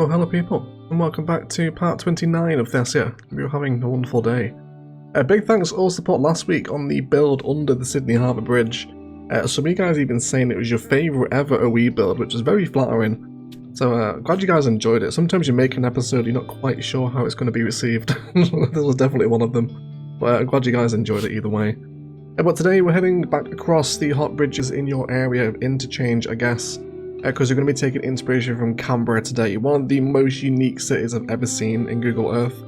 Well, hello people, and welcome back to part 29 of Thessia. Hope you're having a wonderful day. A big thanks for all support last week on the build under the Sydney Harbour Bridge. Some of you guys even saying it was your favourite ever OE build, which is very flattering. So glad you guys enjoyed it. Sometimes you make an episode, you're not quite sure how it's going to be received. This was definitely one of them. But I'm glad you guys enjoyed it either way. But today we're heading back across the hot bridges in your area of interchange, I guess. Because we're going to be taking inspiration from Canberra today, one of the most unique cities I've ever seen in Google Earth.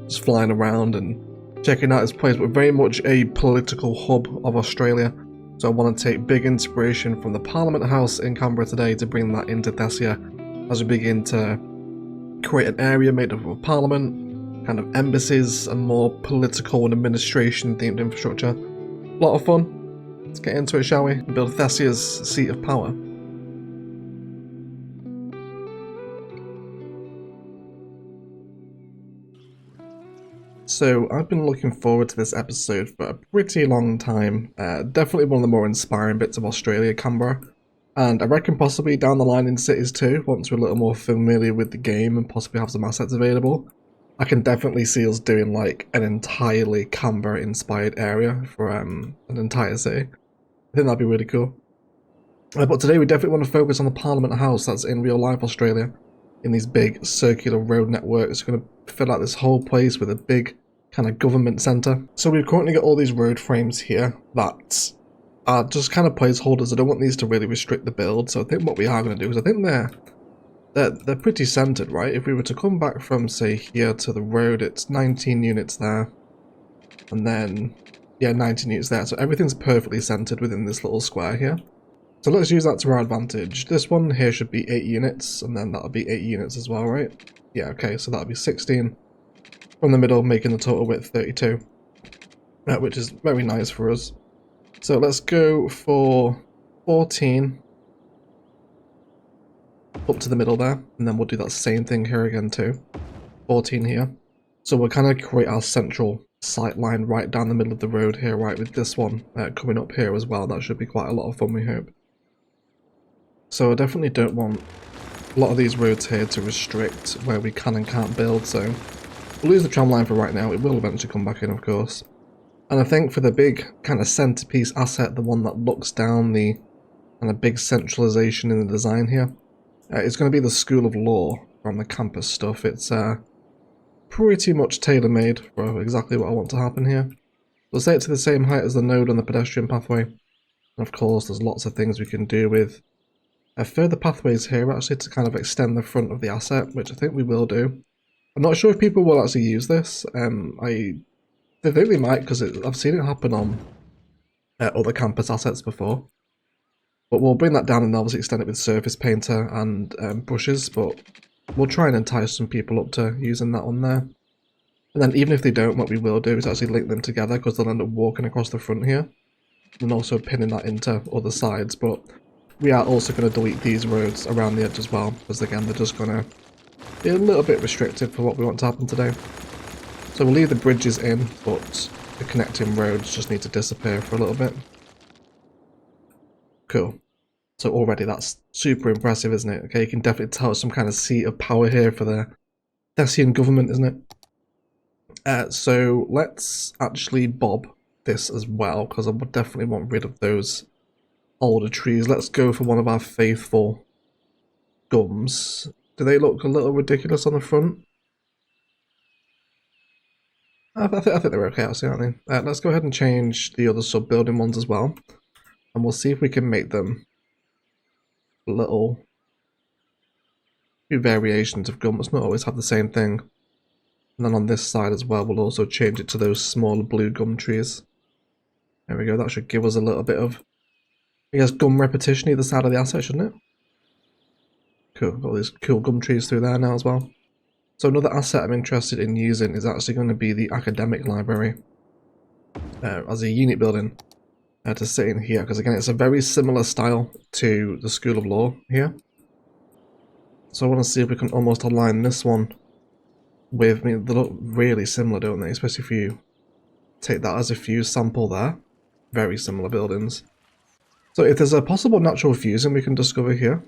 Just flying around and checking out this place, but very much a political hub of Australia. So I want to take big inspiration from the Parliament House in Canberra today to bring that into Thessia as we begin to create an area made up of Parliament, kind of embassies, and more political and administration themed infrastructure. A lot of fun. Let's get into it, shall we? Build Thessia's seat of power. So I've been looking forward to this episode for a pretty long time. Definitely one of the more inspiring bits of Australia, Canberra. And I reckon possibly down the line in cities too, once we're a little more familiar with the game and possibly have some assets available. I can definitely see us doing like an entirely Canberra inspired area for an entire city. I think that'd be really cool. But today we definitely want to focus on the Parliament House that's in real life Australia. In these big circular road networks, going to fill out this whole place with a big kind of government centre. So we've currently got all these road frames here that are just kind of placeholders. I don't want these to really restrict the build, so I think what we are going to do is I think they're pretty centred, right? If we were to come back from, say, here to the road, it's 19 units there, and then, yeah, 19 units there. So everything's perfectly centred within this little square here. So let's use that to our advantage. This one here should be 8 units, and then that'll be 8 units as well, right? Yeah, okay, so that'll be 16 from the middle, making the total width 32, which is very nice for us. So let's go for 14 up to the middle there, and then we'll do that same thing here again too. 14 here. So we'll kind of create our central sight line right down the middle of the road here, right, with this one coming up here as well. That should be quite a lot of fun, we hope. So I definitely don't want a lot of these roads here to restrict where we can and can't build, so we'll lose the tram line for right now. It will eventually come back in, of course. And I think for the big kind of centerpiece asset, the one that looks down the kind of big centralization in the design here, it's going to be the School of Law from the campus stuff. It's pretty much tailor-made for exactly what I want to happen here. We'll set it to the same height as the node on the pedestrian pathway. And of course, there's lots of things we can do with further pathways here, actually, to kind of extend the front of the asset, which I think we will do. I'm not sure if people will actually use this. I think they might, because I've seen it happen on other campus assets before. But we'll bring that down and obviously extend it with surface painter and brushes, but we'll try and entice some people up to using that on there. And then even if they don't, what we will do is actually link them together, because they'll end up walking across the front here, and also pinning that into other sides. But we are also going to delete these roads around the edge as well, because again, they're just going to be a little bit restrictive for what we want to happen today. So we'll leave the bridges in, but the connecting roads just need to disappear for a little bit. Cool. So already that's super impressive, isn't it? Okay, you can definitely tell it's some kind of seat of power here for the Thessian government, isn't it? So let's actually bob this as well, because I would definitely want rid of those older trees. Let's go for one of our faithful gums. Do they look a little ridiculous on the front? I think they're okay, actually, aren't they? Let's go ahead and change the other sub-building ones as well. And we'll see if we can make them little variations of gum. Let's not always have the same thing. And then on this side as well, we'll also change it to those smaller blue gum trees. There we go, that should give us a little bit of, I guess, gum repetition either side of the asset, shouldn't it? Cool, got all these cool gum trees through there now as well. So another asset I'm interested in using is actually going to be the academic library as a unit building to sit in here, because again, it's a very similar style to the School of Law here. So I want to see if we can almost align this one with, I mean, they look really similar, don't they? Especially if you take that as a fuse sample there. Very similar buildings. So if there's a possible natural fusing we can discover here,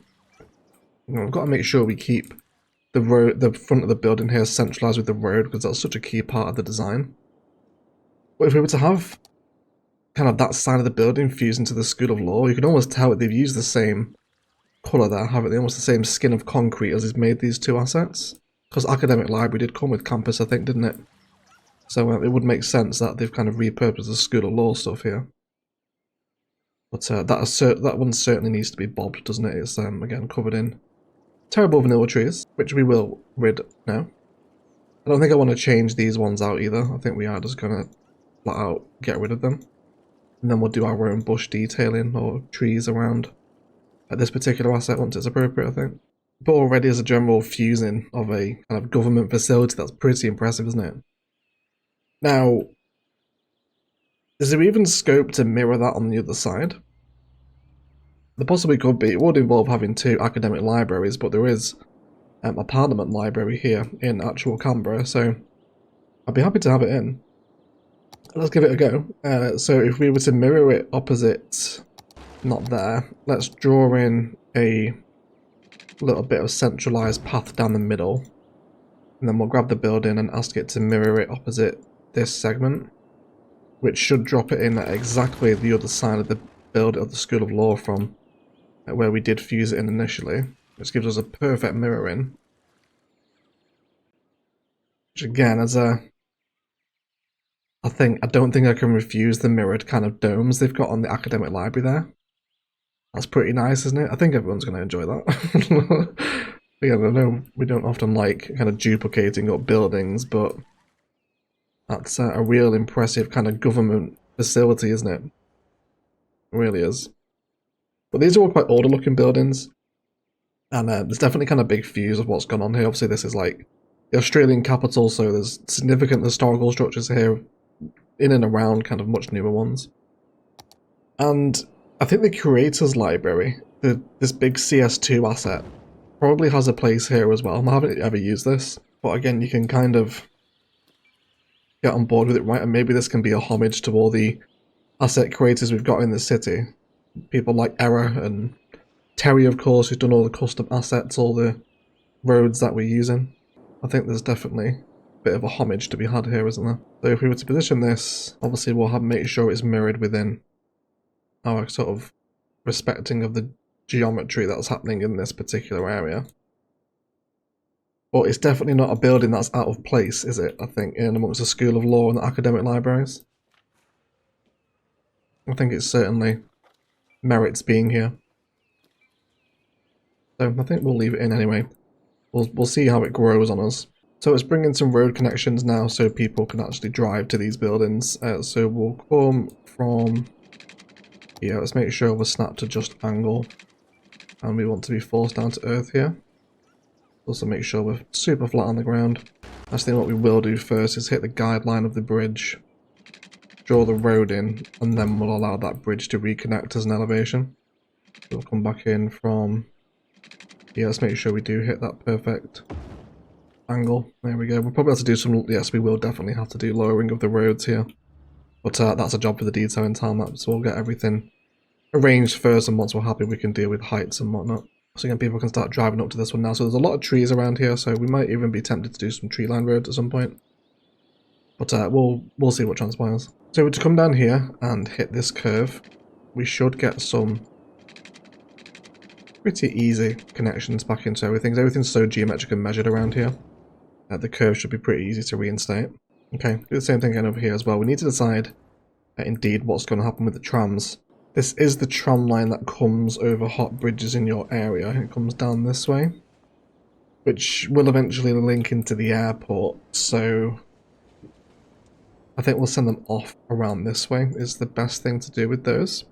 we've got to make sure we keep the front of the building here is centralized with the road because that's such a key part of the design. But if we were to have kind of that side of the building fused into the School of Law, you can almost tell that they've used the same colour there, haven't they? Almost the same skin of concrete as he's made these two assets. Because Academic Library did come with campus, I think, didn't it? So it would make sense that they've kind of repurposed the School of Law stuff here. But that one certainly needs to be bobbed, doesn't it? It's, again, covered in terrible vanilla trees, which we will rid now. I don't think I want to change these ones out either. I think we are just going to flat out get rid of them. And then we'll do our own bush detailing or trees around at this particular asset once it's appropriate, I think. But already as a general fusing of a kind of government facility, that's pretty impressive, isn't it? Now, is there even scope to mirror that on the other side? There possibly could be. It would involve having two academic libraries, but there is a Parliament library here in actual Canberra, so I'd be happy to have it in. Let's give it a go. So if we were to mirror it opposite, not there, let's draw in a little bit of centralized path down the middle, and then we'll grab the building and ask it to mirror it opposite this segment, which should drop it in at exactly the other side of the build of the School of Law from where we did fuse it in initially, which gives us a perfect mirroring. Which again, as a I don't think I can refuse the mirrored kind of domes they've got on the academic library there. That's pretty nice, isn't it? I think everyone's going to enjoy that. Again, I know we don't often like kind of duplicating up buildings, but that's a real impressive kind of government facility, isn't it? It really is. But these are all quite older looking buildings, and there's definitely kind of big fuse of what's gone on here. Obviously this is like the Australian capital, so there's significant historical structures here in and around kind of much newer ones. And I think the Creators Library, this big CS2 asset, probably has a place here as well. I haven't ever used this, but again, you can kind of get on board with it, right? And maybe this can be a homage to all the asset creators we've got in the city. People like Error and Terry, of course, who's done all the custom assets, all the roads that we're using. I think there's definitely a bit of a homage to be had here, isn't there? So if we were to position this, obviously we'll make sure it's mirrored within our sort of respecting of the geometry that's happening in this particular area. But it's definitely not a building that's out of place, is it? I think in amongst the School of Law and the academic libraries. I think it certainly merits being here. So I think we'll leave it in anyway. We'll see how it grows on us. So it's bringing some road connections now so people can actually drive to these buildings. So we'll come from here. Let's make sure we're snapped to just angle. And we want to be forced down to earth here. Also make sure we're super flat on the ground. Actually, what we will do first is hit the guideline of the bridge, draw the road in, and then we'll allow that bridge to reconnect as an elevation. We'll come back in from here. Let's make sure we do hit that perfect angle. There we go. We'll probably have to do some, yes, we will definitely have to do lowering of the roads here. But that's a job for the detailing time lapse, so we'll get everything arranged first, and once we're happy we can deal with heights and whatnot. So again, people can start driving up to this one now. So there's a lot of trees around here, so we might even be tempted to do some tree line roads at some point. But we'll see what transpires. So to come down here and hit this curve, we should get some pretty easy connections back into everything. Everything's so geometrically measured around here. The curve should be pretty easy to reinstate. Okay, do the same thing again over here as well. We need to decide indeed what's going to happen with the trams. This is the tram line that comes over hot bridges in your area. It comes down this way, which will eventually link into the airport. So I think we'll send them off around this way is the best thing to do with those.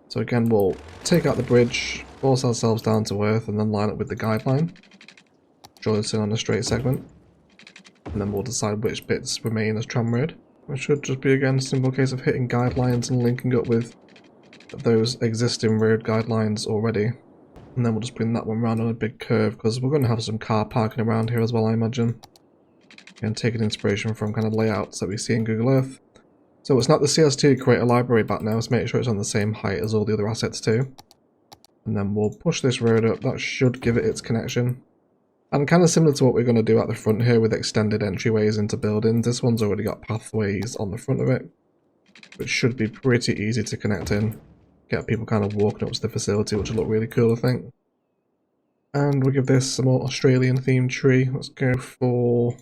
So again, we'll take out the bridge, force ourselves down to earth, and then line up with the guideline. Draw this in on a straight segment. And then we'll decide which bits remain as tram road. It should just be, again, a simple case of hitting guidelines and linking up with those existing road guidelines already. And then we'll just bring that one round on a big curve, because we're going to have some car parking around here as well, I imagine. And taking inspiration from kind of layouts that we see in Google Earth. So it's not the CS2 creator library back now, so make sure it's on the same height as all the other assets too. And then we'll push this road up. That should give it its connection. And kind of similar to what we're going to do at the front here with extended entryways into buildings, this one's already got pathways on the front of it, which should be pretty easy to connect in. Get people kind of walking up to the facility, which will look really cool, I think. And we'll give this a more Australian themed tree. Let's go for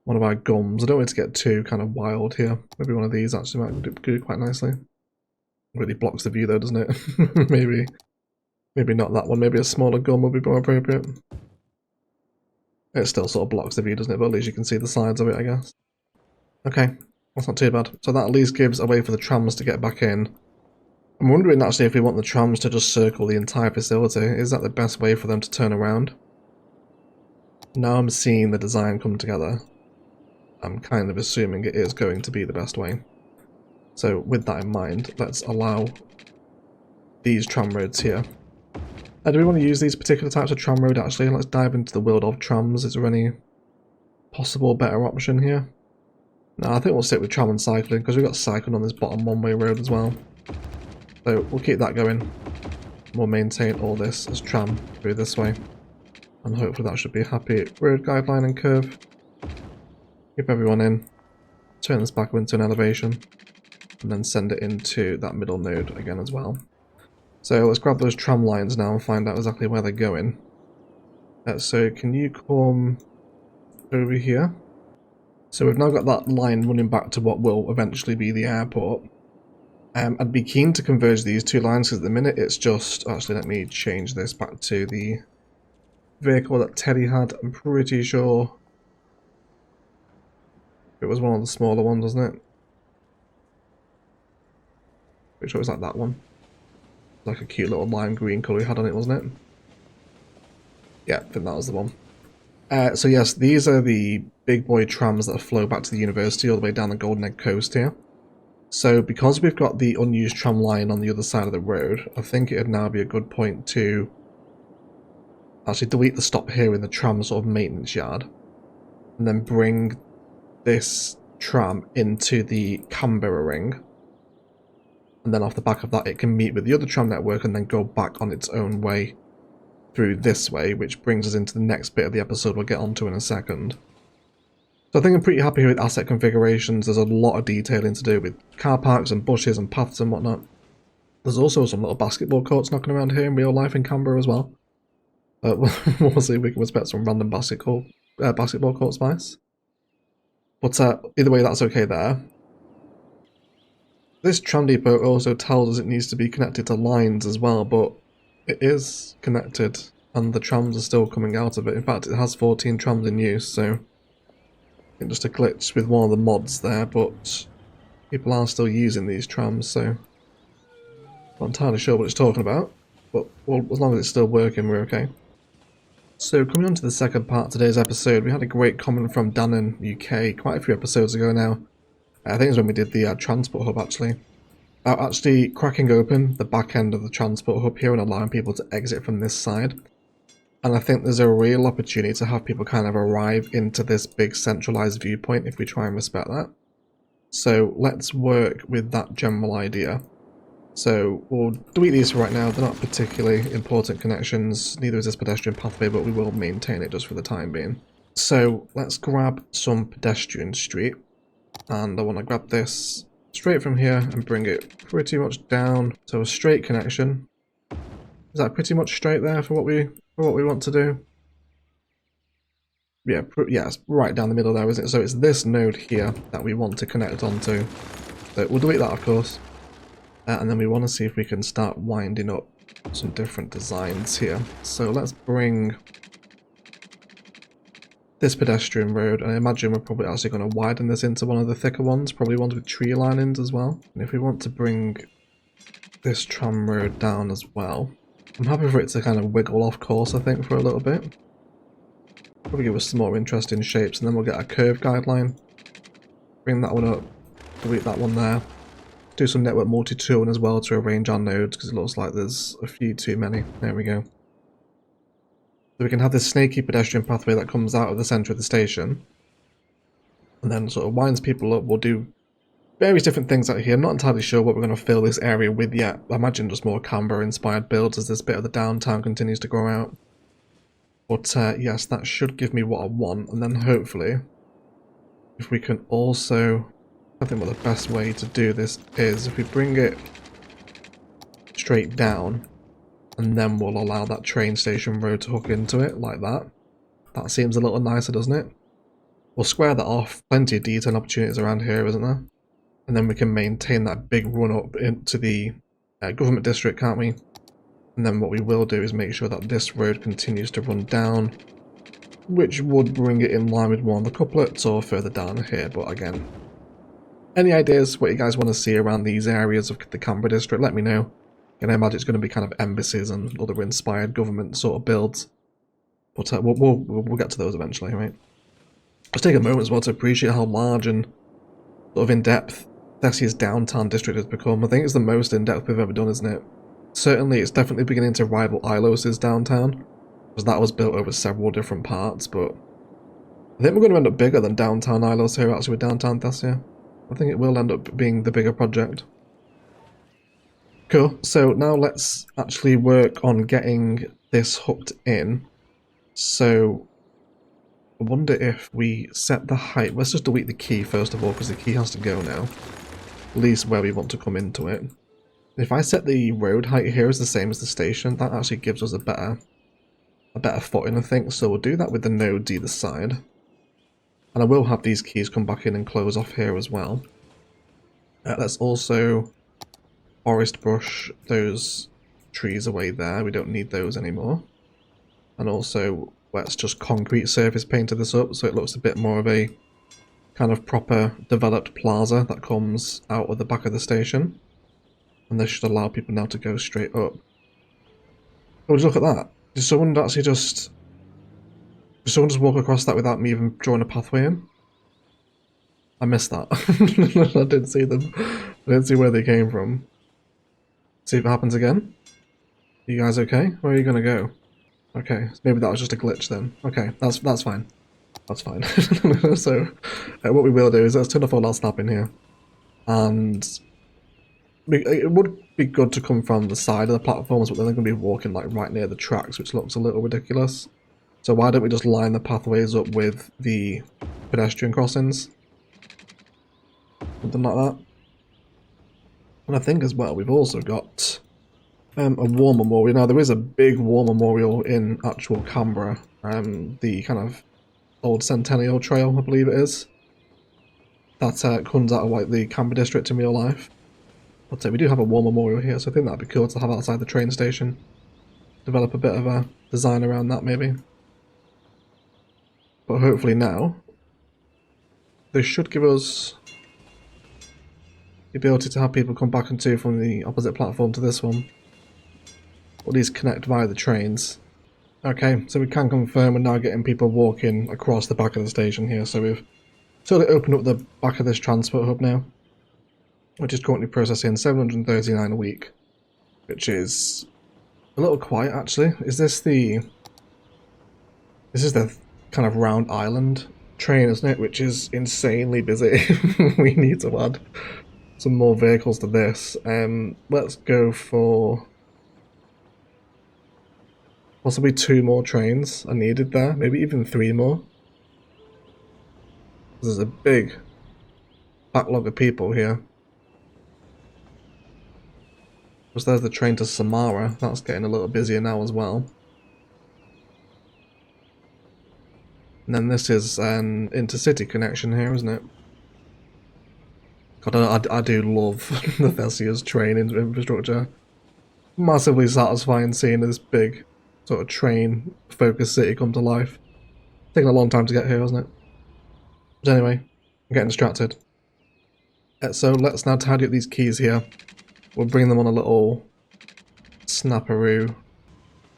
one of our gums. I don't want it to get too kind of wild here. Maybe one of these actually might do quite nicely. Really blocks the view though, doesn't it? Maybe not that one. Maybe a smaller gum would be more appropriate. It still sort of blocks the view, doesn't it? But at least you can see the sides of it, I guess. Okay, that's not too bad. So that at least gives a way for the trams to get back in. I'm wondering actually if we want the trams to just circle the entire facility. Is that the best way for them to turn around? Now I'm seeing the design come together. I'm kind of assuming it is going to be the best way. So with that in mind, let's allow these tram roads here. Do we want to use these particular types of tram road actually? Let's dive into the world of trams. Is there any possible better option here? No, I think we'll stick with tram and cycling because we've got cycling on this bottom one-way road as well. So we'll keep that going. We'll maintain all this as tram through this way. And hopefully that should be a happy road guideline and curve. Keep everyone in. Turn this back into an elevation. And then send it into that middle node again as well. So let's grab those tram lines now and find out exactly where they're going. So can you come over here? So we've now got that line running back to what will eventually be the airport. I'd be keen to converge these two lines because at the minute it's just... Actually, let me change this back to the vehicle that Teddy had. I'm pretty sure it was one of the smaller ones, wasn't it? Pretty sure it was like that one. Like a cute little lime green colour he had on it, wasn't it? Yeah, I think that was the one. So yes, these are the big boy trams that flow back to the university all the way down the Golden Egg Coast here. So because we've got the unused tram line on the other side of the road, I think it'd now be a good point to actually delete the stop here in the tram sort of maintenance yard. And then bring this tram into the Canberra ring. And then off the back of that it can meet with the other tram network and then go back on its own way through this way, which brings us into the next bit of the episode we'll get onto in a second. So I think I'm pretty happy with asset configurations. There's a lot of detailing to do with car parks and bushes and paths and whatnot. There's also some little basketball courts knocking around here in real life in Canberra as well. We'll see if we can expect some random basketball court spice. But either way, that's okay there. This tram depot also tells us it needs to be connected to lines as well, but it is connected and the trams are still coming out of it. In fact, it has 14 trams in use, so I think just a glitch with one of the mods there, but people are still using these trams, so not entirely sure what it's talking about, but well, as long as it's still working, we're okay. So coming on to the second part of today's episode, we had a great comment from Dan in UK quite a few episodes ago now. I think it's when we did the transport hub actually. Actually cracking open the back end of the transport hub here and allowing people to exit from this side. And I think there's a real opportunity to have people kind of arrive into this big centralized viewpoint if we try and respect that. So let's work with that general idea. So we'll delete these for right now. They're not particularly important connections. Neither is this pedestrian pathway, but we will maintain it just for the time being. So let's grab some pedestrian street. And I want to grab this straight from here and bring it pretty much down. So a straight connection. Is that pretty much straight there for what we want to do? Yeah, it's right down the middle there, isn't it? So it's this node here that we want to connect onto. So we'll delete that, of course. And then we want to see if we can start winding up some different designs here. So let's bring this pedestrian road, and I imagine we're probably actually going to widen this into one of the thicker ones, probably ones with tree linings as well. And if we want to bring this tram road down as well, I'm happy for it to kind of wiggle off course, I think, for a little bit. Probably give us some more interesting shapes, and then we'll get a curve guideline. Bring that one up, delete that one there. Do some network multi-tooling as well to arrange our nodes, because it looks like there's a few too many. There we go. So we can have this snaky pedestrian pathway that comes out of the centre of the station and then sort of winds people up. We'll do various different things out here. I'm not entirely sure what we're going to fill this area with yet. I imagine just more Canberra inspired builds as this bit of the downtown continues to grow out. But yes, that should give me what I want, and then hopefully, if we can also, I think what the best way to do this is if we bring it straight down, and then we'll allow that train station road to hook into it like that. That seems a little nicer, doesn't it? We'll square that off. Plenty of detail opportunities around here, isn't there? And then we can maintain that big run up into the government district, can't we? And then what we will do is make sure that this road continues to run down, which would bring it in line with one of the couplets or further down here. But again, any ideas what you guys want to see around these areas of the Canberra district, let me know. And I imagine it's going to be kind of embassies and other inspired government sort of builds. But we'll get to those eventually, right? Let's take a moment as well to appreciate how large and sort of in-depth Thessia's downtown district has become. I think it's the most in-depth we've ever done, isn't it? Certainly, it's definitely beginning to rival Ilos's downtown, because that was built over several different parts, but I think we're going to end up bigger than downtown Ilos here, actually, with downtown Thessia. I think it will end up being the bigger project. Cool, so now let's actually work on getting this hooked in. So, I wonder if we set the height. Let's just delete the key first of all, because the key has to go now. At least where we want to come into it. If I set the road height here as the same as the station, that actually gives us a better footing, I think. So we'll do that with the nodes either side. And I will have these keys come back in and close off here as well. Let's also forest brush those trees away there. We don't need those anymore. And also, let's just concrete surface paint this up so it looks a bit more of a kind of proper developed plaza that comes out of the back of the station. And this should allow people now to go straight up. Oh, just look at that. Did someone actually just walk across that without me even drawing a pathway in? I missed that. I didn't see them. I didn't see where they came from. See if it happens again. Are you guys okay? Where are you gonna go? Okay, maybe that was just a glitch then. Okay, that's fine. That's fine. So, what we will do is let's turn off all our snapping here. And it would be good to come from the side of the platforms, but then they're going to be walking like right near the tracks, which looks a little ridiculous. So why don't we just line the pathways up with the pedestrian crossings? Something like that. And I think as well, we've also got a war memorial. Now there is a big war memorial in actual Canberra. The kind of old Centennial Trail, I believe it is. That comes out of like the Canberra district in real life. But we do have a war memorial here, so I think that'd be cool to have outside the train station. Develop a bit of a design around that, maybe. But hopefully now, this should give us the ability to have people come back into from the opposite platform to this one. Or at least connect via the trains. Okay, so we can confirm we're now getting people walking across the back of the station here, so we've totally opened up the back of this transport hub now. Which is currently processing 739 a week, which is a little quiet actually. Is this the... This is the kind of round island train, isn't it? Which is insanely busy. We need to add some more vehicles to this. Let's go for possibly 2 more trains are needed there, maybe even 3 more. There's a big backlog of people here. There's the train to Samara, that's getting a little busier now as well. And then this is an intercity connection here, isn't it? God, I do love the Thessia's train infrastructure. Massively satisfying seeing this big sort of train focused city come to life. Taking a long time to get here, hasn't it? But anyway, I'm getting distracted. So let's now tidy up these keys here. We'll bring them on a little snapperoo,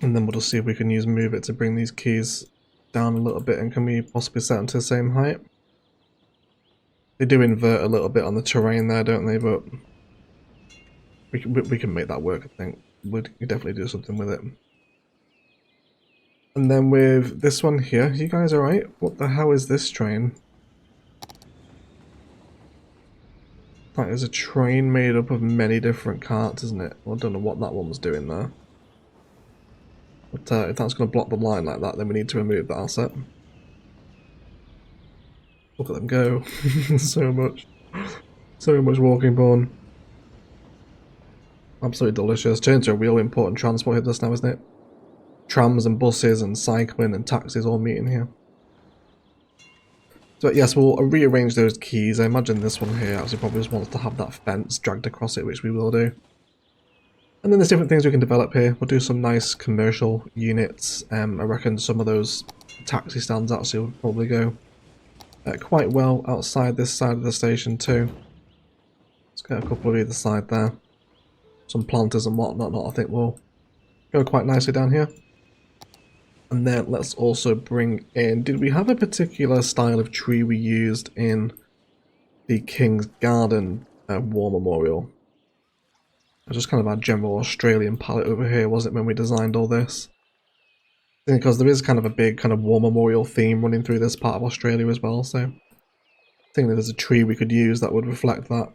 and then we'll just see if we can use Move It to bring these keys down a little bit, and can we possibly set them to the same height? They do invert a little bit on the terrain there, don't they? But we can make that work, I think. We definitely do something with it. And then with this one here, you guys alright? What the hell is this train? That is a train made up of many different carts, isn't it? Well, I don't know what that one was doing there. But if that's going to block the line like that, then we need to remove that asset. Look at them go. So much walking porn. Absolutely delicious. Turns to a real important transport hub this now, isn't it? Trams and buses and cycling and taxis all meeting here. So yes, we'll rearrange those keys. I imagine this one here actually probably just wants to have that fence dragged across it, which we will do. And then there's different things we can develop here. We'll do some nice commercial units. I reckon some of those taxi stands actually will probably go quite well outside this side of the station too. Let's get a couple of either side there. Some planters and whatnot, I think will go quite nicely down here. And then let's also bring in, did we have a particular style of tree we used in the King's Garden War Memorial? It's just kind of our general Australian palette over here, wasn't it, when we designed all this? Because there is kind of a big kind of war memorial theme running through this part of Australia as well, so I think that there's a tree we could use that would reflect that.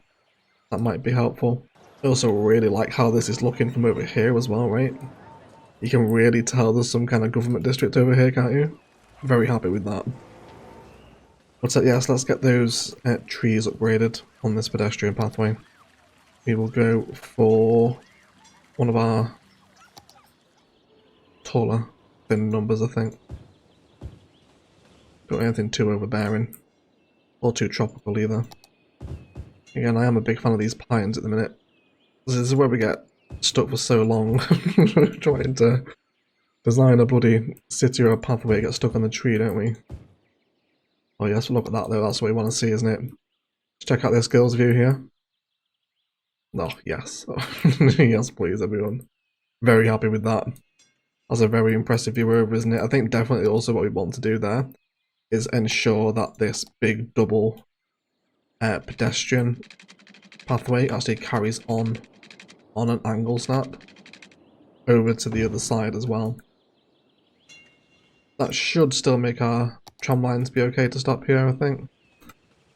That might be helpful. I also really like how this is looking from over here as well, right? You can really tell there's some kind of government district over here, can't you? Very happy with that. But yes, let's get those trees upgraded on this pedestrian pathway. We will go for one of our taller, thin numbers, I think. Don't want anything too overbearing or too tropical either. Again, I am a big fan of these pines at the minute. This is where we get stuck for so long trying to design a bloody city or a pathway, get stuck on the tree, don't we? Oh yes, look at that though, that's what we want to see, isn't it? Let's check out their skills view here. Oh, yes. Yes, please, everyone. Very happy with that. That's a very impressive view over, isn't it? I think definitely also what we want to do there is ensure that this big double pedestrian pathway actually carries on an angle snap over to the other side as well. That should still make our tram lines be okay to stop here, I think.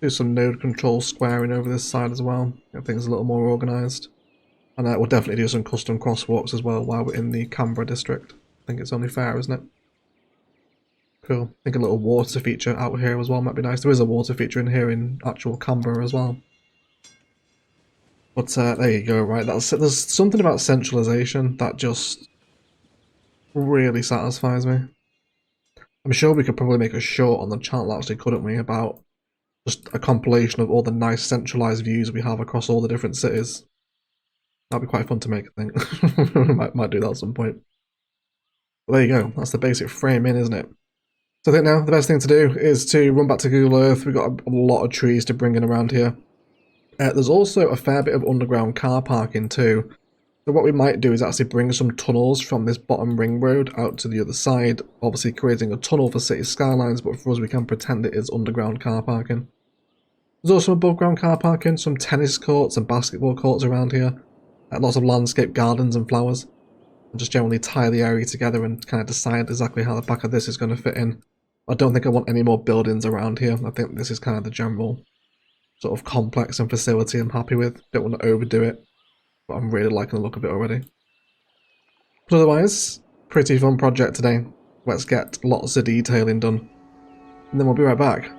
Do some node control squaring over this side as well, get things a little more organised. And we'll definitely do some custom crosswalks as well while we're in the Canberra district. I think it's only fair, isn't it? Cool. I think a little water feature out here as well might be nice. There is a water feature in here in actual Canberra as well. But there you go, right? There's something about centralisation that just really satisfies me. I'm sure we could probably make a short on the channel actually, couldn't we, about just a compilation of all the nice centralised views we have across all the different cities. That'd be quite fun to make, I think. might do that at some point. But there you go, that's the basic framing, isn't it? So I think now the best thing to do is to run back to Google Earth. We've got a lot of trees to bring in around here. There's also a fair bit of underground car parking too. So what we might do is actually bring some tunnels from this bottom ring road out to the other side, obviously creating a tunnel for City Skylines, but for us we can pretend it is underground car parking. There's also above ground car parking, some tennis courts and basketball courts around here, lots of landscape gardens and flowers, and just generally tie the area together and kind of decide exactly how the back of this is going to fit in. I don't think I want any more buildings around here. I think this is kind of the general sort of complex and facility I'm happy with. Don't want to overdo it, but I'm really liking the look of it already. But otherwise, pretty fun project today. Let's get lots of detailing done, and then we'll be right back.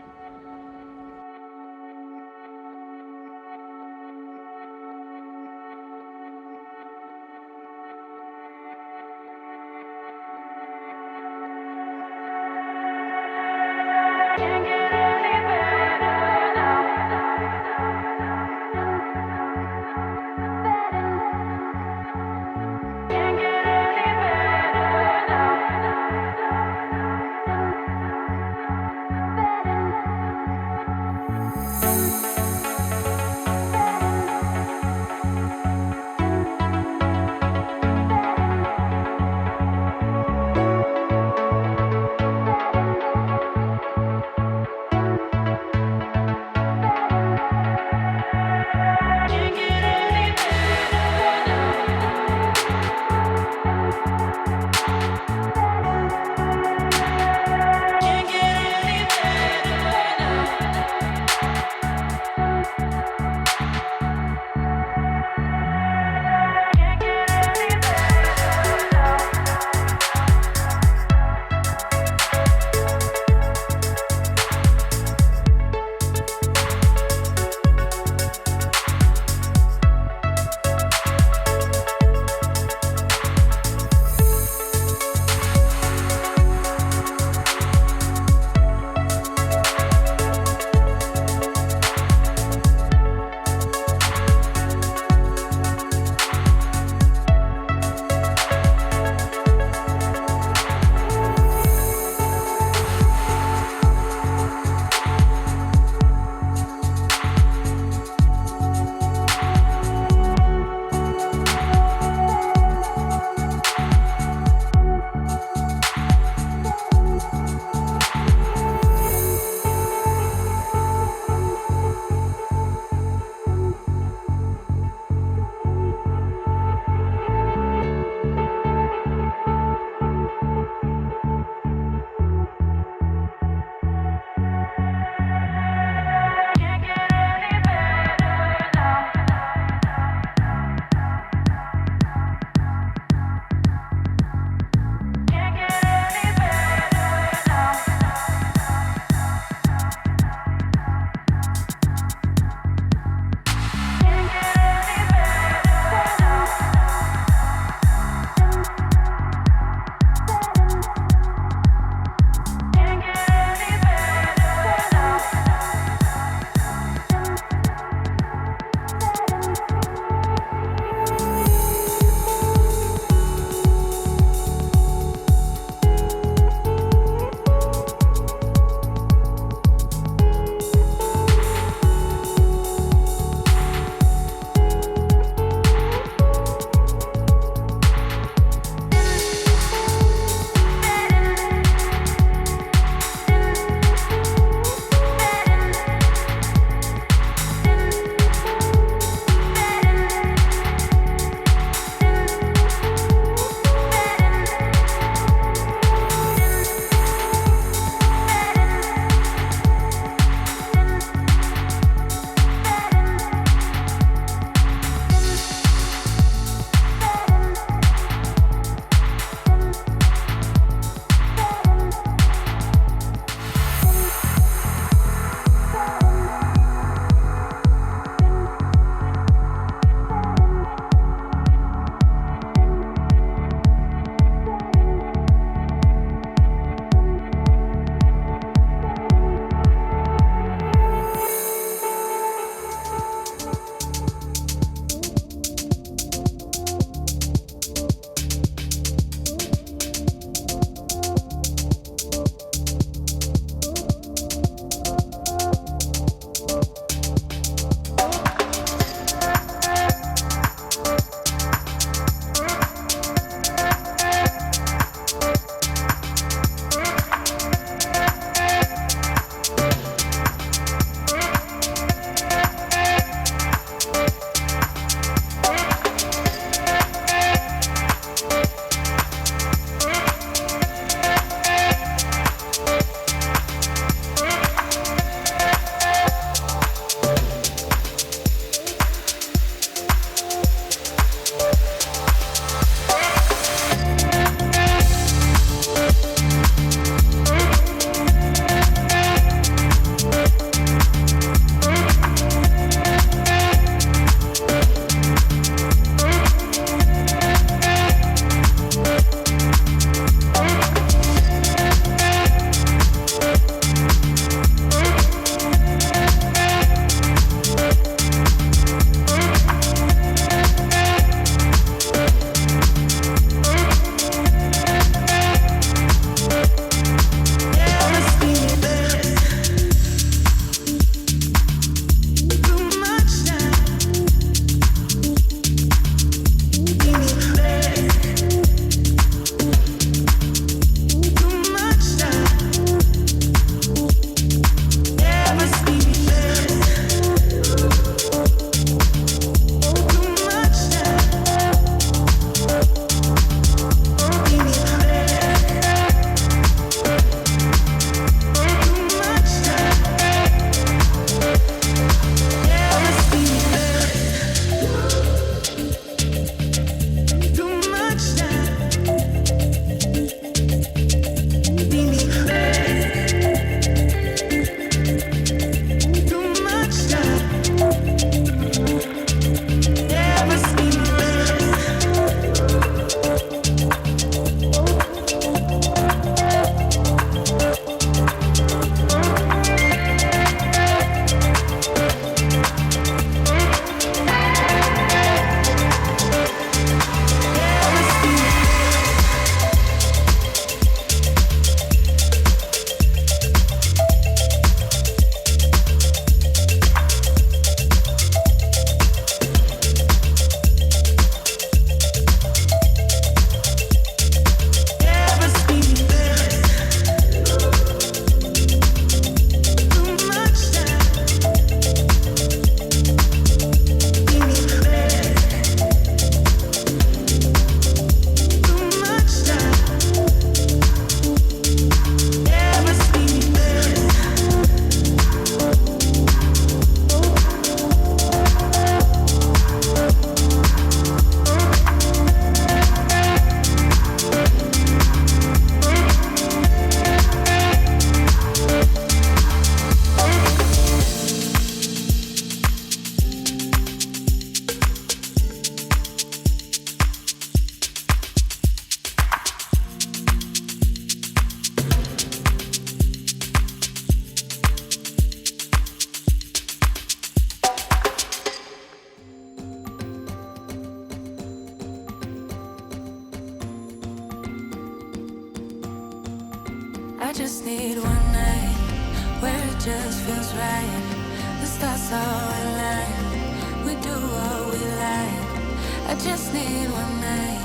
I just need one night where it just feels right. The stars all align. We do what we like. I just need one night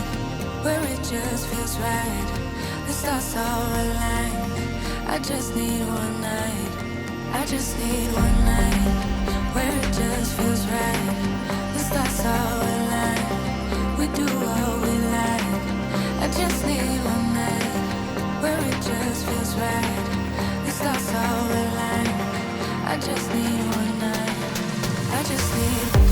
where it just feels right. The stars all align. I just need one night. I just need one night where it just feels right. The stars all align. We do what we like. I just need one night where it just feels right. The stars all align. I just need one night. I just need.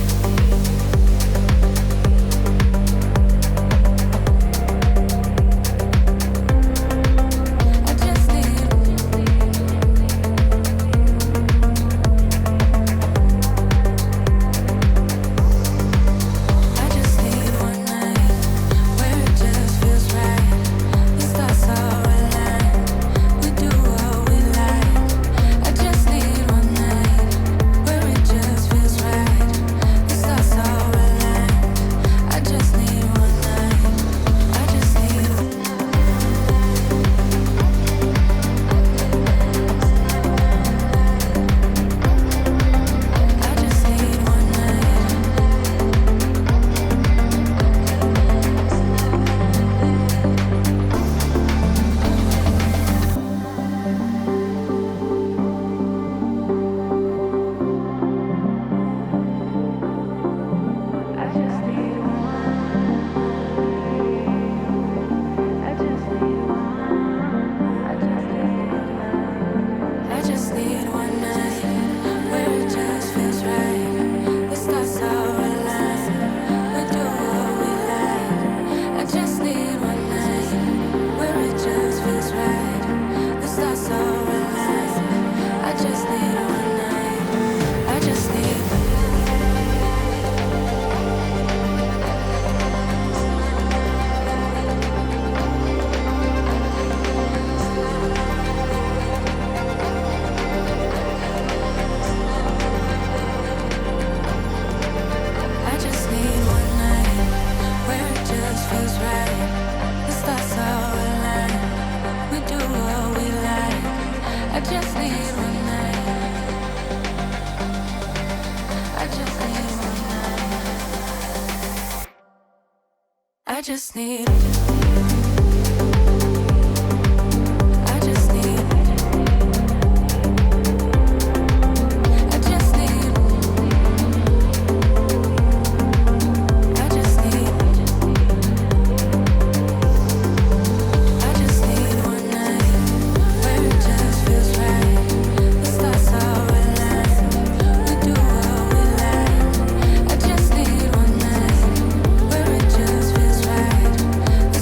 I just need.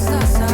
Stars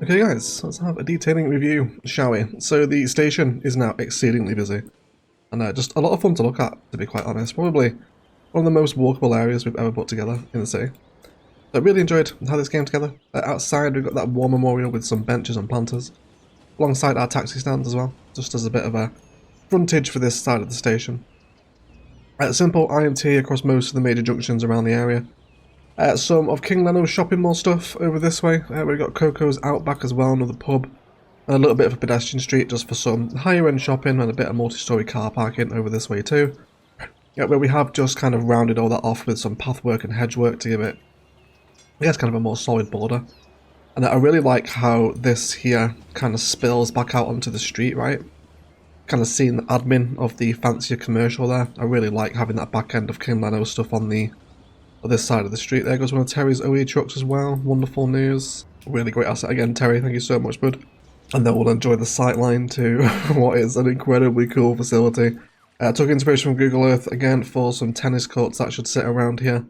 Okay guys, let's have a detailing review, shall we? So the station is now exceedingly busy, and just a lot of fun to look at, to be quite honest. Probably one of the most walkable areas we've ever put together in the city. So I really enjoyed how this came together. Outside we've got that war memorial with some benches and planters, alongside our taxi stands as well, just as a bit of a frontage for this side of the station. Simple IMT across most of the major junctions around the area. Some of King Leno's shopping mall stuff over this way. We've got Coco's Outback as well, another pub, and a little bit of a pedestrian street just for some higher end shopping, and a bit of multi-storey car parking over this way too. Where we have just kind of rounded all that off with some pathwork and hedge work to give it, I guess, kind of a more solid border. And I really like how this here kind of spills back out onto the street, right? Kind of seeing the admin of the fancier commercial there. I really like having that back end of King Leno stuff on this side of the street. There goes one of Terry's OE trucks as well. Wonderful news. Really great asset again, Terry. Thank you so much, bud. And then we'll enjoy the sightline to what is an incredibly cool facility. Took inspiration from Google Earth again for some tennis courts that should sit around here.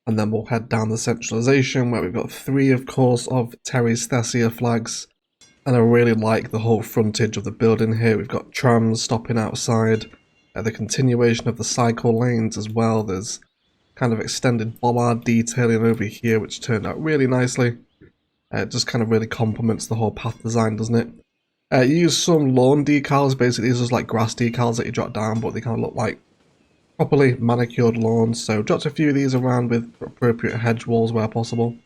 And then we'll head down the centralisation where we've got 3, of course, of Terry's Thessia flags. And I really like the whole frontage of the building here. We've got trams stopping outside. The continuation of the cycle lanes as well. There's kind of extended bollard detailing over here, which turned out really nicely. It just kind of really complements the whole path design, doesn't it? You use some lawn decals. Basically these are just like grass decals that you drop down, but they kind of look like properly manicured lawns. So dropped a few of these around with appropriate hedge walls where possible,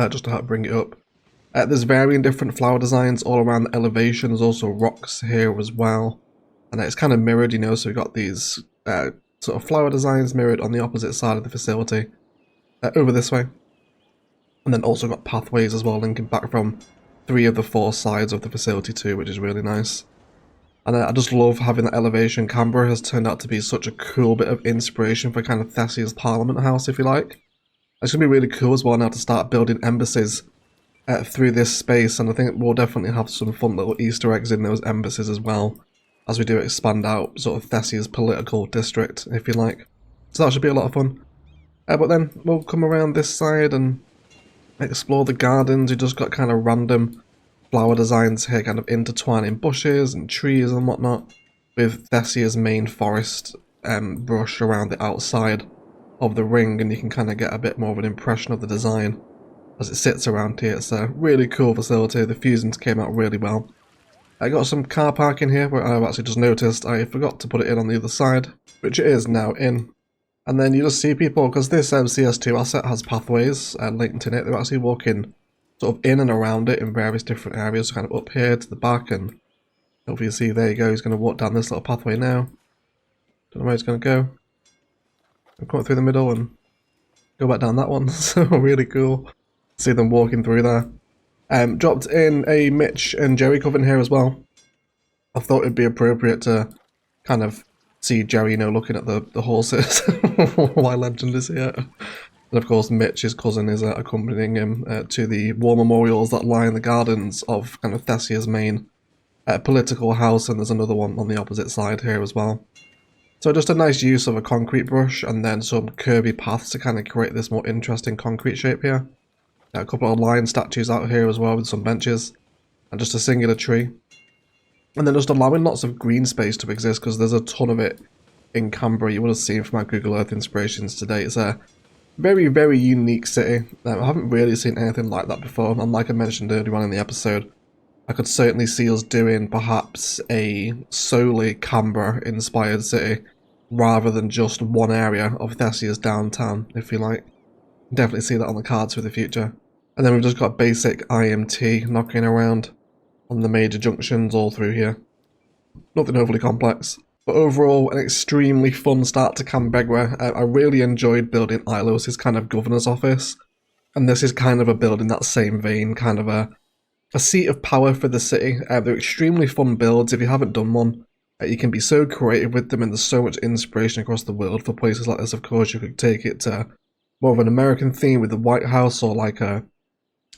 just to help bring it up. There's varying different flower designs all around the elevation. There's also rocks here as well, and it's kind of mirrored, you know, so we've got these sort of flower designs mirrored on the opposite side of the facility, over this way. And then also got pathways as well, linking back from 3 of the 4 sides of the facility too, which is really nice. And I just love having that elevation. Canberra has turned out to be such a cool bit of inspiration for kind of Thessia's Parliament House, if you like. It's going to be really cool as well now to start building embassies through this space, and I think we'll definitely have some fun little Easter eggs in those embassies as well, as we do expand out sort of Thessia's political district, if you like. So that should be a lot of fun. But then we'll come around this side and explore the gardens. You just got kind of random flower designs here, kind of intertwining bushes and trees and whatnot, with Thessia's main forest brush around the outside of the ring, and you can kind of get a bit more of an impression of the design as it sits around here. It's a really cool facility. The fusions came out really well. I got some car parking here, where I've actually just noticed I forgot to put it in on the other side, which it is now in. And then you just see people, because this CS2 asset has pathways linked in it, they're actually walking sort of in and around it in various different areas, kind of up here to the back, and hopefully you see, there you go, he's going to walk down this little pathway now. Don't know where he's going to go. I'll come up through the middle and go back down that one. So really cool. See them walking through there. Dropped in a Mitch and Jerry coven here as well. I thought it'd be appropriate to kind of see Jerry, you know, looking at the horses while Legend is here. And of course, Mitch, his cousin, is accompanying him to the war memorials that line the gardens of kind of Thessia's main political house, and there's another one on the opposite side here as well. So just a nice use of a concrete brush and then some curvy paths to kind of create this more interesting concrete shape here. A couple of lion statues out here as well with some benches, and just a singular tree. And then just allowing lots of green space to exist, because there's a ton of it in Canberra. You would have seen from my Google Earth inspirations today. It's a very, very unique city. I haven't really seen anything like that before, and like I mentioned earlier on in the episode, I could certainly see us doing perhaps a solely Canberra-inspired city, rather than just one area of Thessia's downtown, if you like. Definitely see that on the cards for the future. And then we've just got basic IMT knocking around on the major junctions all through here. Nothing overly complex. But overall, an extremely fun start to Canberra. I really enjoyed building Ilos' kind of governor's office. And this is kind of a build in that same vein, kind of a seat of power for the city. They're extremely fun builds. If you haven't done one, you can be so creative with them, and there's so much inspiration across the world for places like this. Of course, you could take it to more of an American theme with the White House, or like a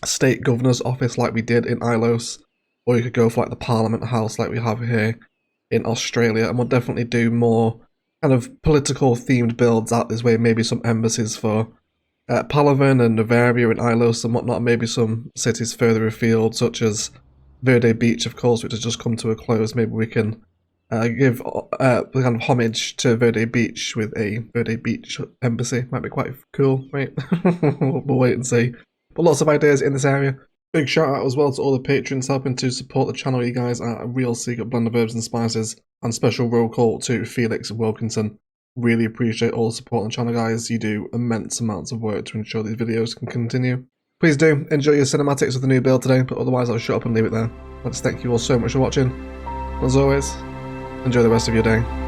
state governor's office like we did in Ilos. Or you could go for like the Parliament House like we have here in Australia, and we'll definitely do more kind of political themed builds out this way, maybe some embassies for Palawan and Navaria and Ilos and whatnot, maybe some cities further afield such as Verde Beach, of course, which has just come to a close. Maybe we can give kind of homage to Verde Beach with a Verde Beach embassy. Might be quite cool, right? We'll wait and see. But lots of ideas in this area. Big shout out as well to all the patrons helping to support the channel. You guys are a real secret blend of herbs and spices. And special roll call to Felix Wilkinson. Really appreciate all the support on the channel, guys. You do immense amounts of work to ensure these videos can continue. Please do enjoy your cinematics of the new build today, but otherwise I'll shut up and leave it there. Let's thank you all so much for watching. As always, enjoy the rest of your day.